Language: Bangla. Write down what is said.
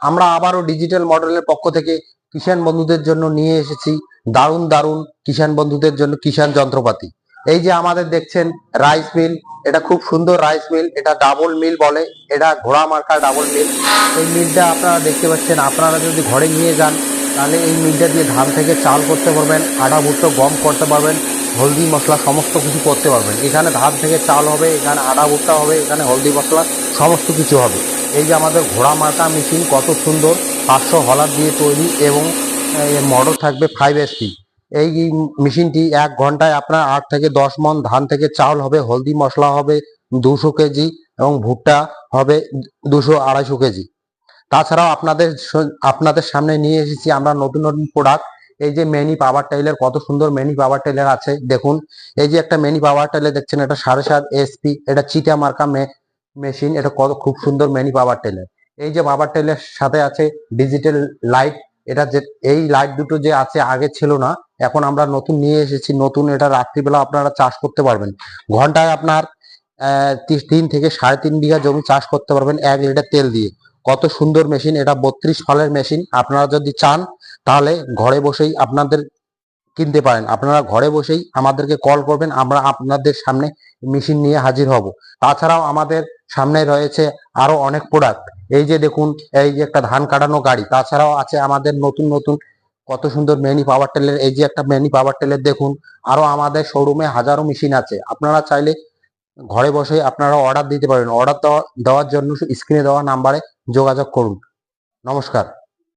আমরা আবারও ডিজিটাল মডেলের পক্ষ থেকে কিষান বন্ধুদের জন্য নিয়ে এসেছি দারুণ দারুণ কিষান বন্ধুদের জন্য কিষান যন্ত্রপাতি। এই যে আমাদের দেখছেন রাইস মিল, এটা খুব সুন্দর রাইস মিল, এটা ডাবল মিল বলে, এটা ঘোড়া মার্কা ডাবল মিল। এই মিলটা আপনারা দেখতে পাচ্ছেন, আপনারা যদি ঘরে নিয়ে যান তাহলে এই মিলটা দিয়ে ধান থেকে চাল করতে পারবেন, আটা ভুট্টো গম করতে পারবেন, হলদি মশলা সমস্ত কিছু করতে পারবেন। এখানে ধান থেকে চাল হবে, এখানে আটা ভুট্টা হবে, এখানে হলদি মশলা সমস্ত কিছু হবে। এই যে আমাদের ঘোড়া মার্কা মেশিন কত সুন্দর, 500 হলার দিয়ে তৈরি এবং মোটর থাকবে 5 HP। এই মেশিনটি 1 ঘন্টায় আপনার 8 থেকে 10 মণ ধান থেকে চাল হবে, হলদি মশলা হবে 200 কেজি এবং ভুট্টা হবে 200-250 কেজি। তাছাড়াও আপনাদের সামনে নিয়ে এসেছি আমরা নতুন নতুন প্রোডাক্ট। এই যে মিনি পাওয়ার টেইলার, কত সুন্দর মিনি পাওয়ার টেইলার আছে দেখুন। এই যে একটা মিনি পাওয়ার টেইলার দেখছেন, এটা 7.5 SP, এটা চিটা মার্কা মেশিন, এটা কত খুব সুন্দর মিনি পাওয়ার টেইলার। এই যে পাওয়ার টেইলার সাথে আছে ডিজিটাল লাইট, এটা যে এই লাইট দুটো যে আছে আগে ছিল না, এখন আমরা নতুন নিয়ে এসেছি। নতুন এটা রাত্রিবেলা আপনারা চাষ করতে পারবেন, ঘন্টায় আপনার 3 থেকে 3.5 বিঘা জমি চাষ করতে পারবেন 1 লিটার তেল দিয়ে। কত সুন্দর মেশিন, এটা 32 ফলের মেশিন। আপনারা যদি চান তাহলে ঘরে বসেই আপনাদের কিনতে পারেন। আপনারা ঘরে বসেই আমাদেরকে কল করবেন, আমরা আপনাদের সামনে মেশিন নিয়ে হাজির হব। তাছাড়াও আমাদের সামনে রয়েছে আরো অনেক প্রোডাক্ট। এই যে দেখুন, এই যে একটা ধান কাটানো গাড়ি, তাছাড়াও আছে আমাদের নতুন নতুন কত সুন্দর মিনি পাওয়ার টেলার। এই যে একটা মিনি পাওয়ার টেলার দেখুন। আরো আমাদের শোরুমে হাজারো মেশিন আছে, আপনারা চাইলে ঘরে বসে আপনারা অর্ডার দিতে পারেন। অর্ডার দেওয়ার জন্য স্ক্রিনে দেওয়া নাম্বারে যোগাযোগ করুন। নমস্কার।